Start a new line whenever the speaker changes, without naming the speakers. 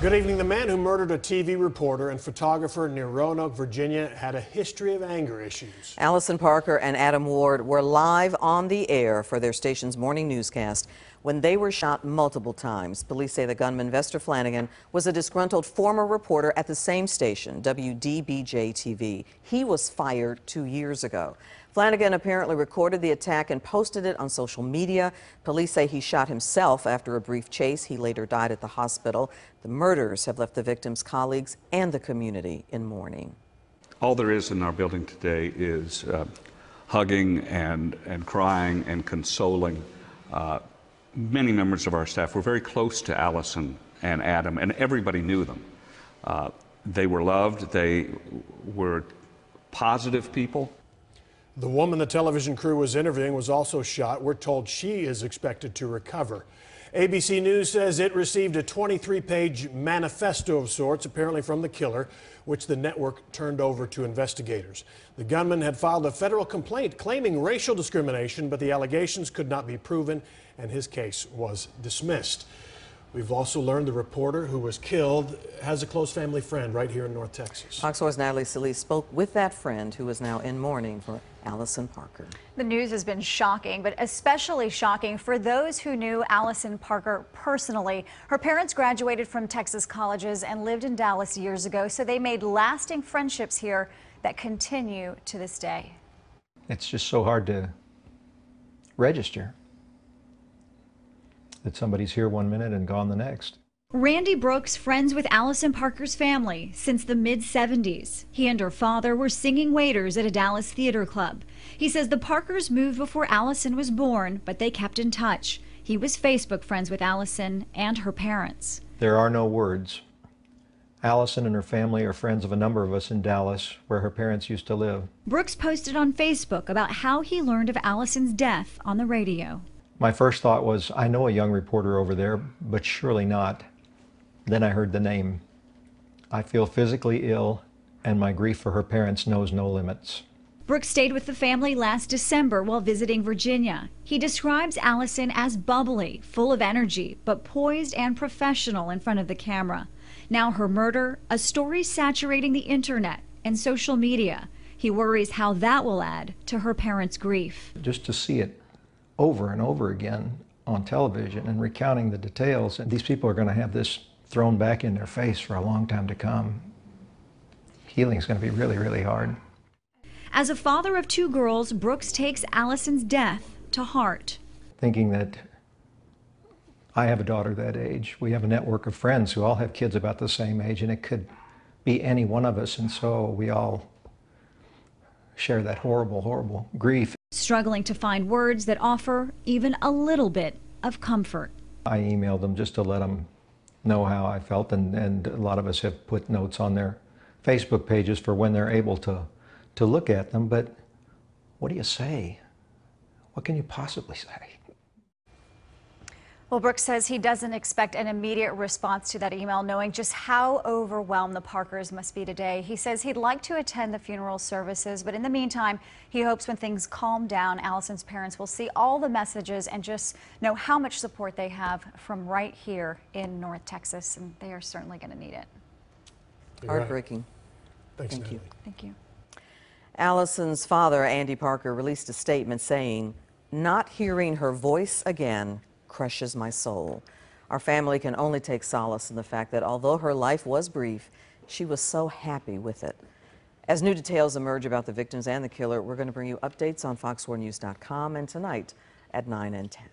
Good evening. The man who murdered a TV reporter and photographer near Roanoke, Virginia, had a history of anger issues.
Allison Parker and Adam Ward were live on the air for their station's morning newscast when they were shot multiple times. Police say the gunman, Vester Flanagan, was a disgruntled former reporter at the same station, WDBJ-TV. He was fired 2 years ago. Flanagan apparently recorded the attack and posted it on social media. Police say he shot himself after a brief chase. He later died at the hospital. The murders have left the victim's colleagues and the community in mourning.
All there is in our building today is hugging and crying and consoling. Many members of our staff were very close to Allison and Adam, and everybody knew them. They were loved. They were positive people.
The woman the television crew was interviewing was also shot. We're told she is expected to recover. ABC News says it received a 23-page manifesto of sorts, apparently from the killer, which the network turned over to investigators. The gunman had filed a federal complaint claiming racial discrimination, but the allegations could not be proven, and his case was dismissed. We've also learned the reporter who was killed has a close family friend right here in North Texas.
Fox 4's Natalie Solis spoke with that friend who is now in mourning for Allison Parker.
The news has been shocking, but especially shocking for those who knew Allison Parker personally. Her parents graduated from Texas colleges and lived in Dallas years ago, so they made lasting friendships here that continue to this day.
It's just so hard to register that somebody's here 1 minute and gone the next.
Randy Brooks, friends with Allison Parker's family since the mid-70s. He and her father were singing waiters at a Dallas theater club. He says the Parkers moved before Allison was born, but they kept in touch. He was Facebook friends with Allison and her parents.
There are no words. Allison and her family are friends of a number of us in Dallas, where her parents used to live.
Brooks posted on Facebook about how he learned of Allison's death on the radio.
My first thought was, I know a young reporter over there, but surely not. Then I heard the name. I feel physically ill, and my grief for her parents knows no limits.
Brooks stayed with the family last December while visiting Virginia. He describes Allison as bubbly, full of energy, but poised and professional in front of the camera. Now her murder, a story saturating the internet and social media. He worries how that will add to her parents' grief.
Just to see it over and over again on television and recounting the details, and these people are going to have this thrown back in their face for a long time to come. Healing is going to be really, really hard.
As a father of 2 girls, Brooks takes Allison's death to heart.
Thinking that I have a daughter that age. We have a network of friends who all have kids about the same age, and it could be any one of us, and so we all share that horrible, horrible grief.
Struggling to find words that offer even a little bit of comfort.
I emailed them just to let them know how I felt, and a lot of us have put notes on their Facebook pages for when they're able to look at them, but what do you say? What can you possibly say?
Well, Brooks says he doesn't expect an immediate response to that email, knowing just how overwhelmed the Parkers must be today. He says he'd like to attend the funeral services, but in the meantime, he hopes when things calm down, Allison's parents will see all the messages and just know how much support they have from right here in North Texas, and they are certainly going to need it.
Heartbreaking.
Thanks,
Thank you.
Thank you.
Allison's father, Andy Parker, released a statement saying, "Not hearing her voice again crushes my soul. Our family can only take solace in the fact that although her life was brief, she was so happy with it." As new details emerge about the victims and the killer, we're going to bring you updates on fox4news.com and tonight at 9 and 10.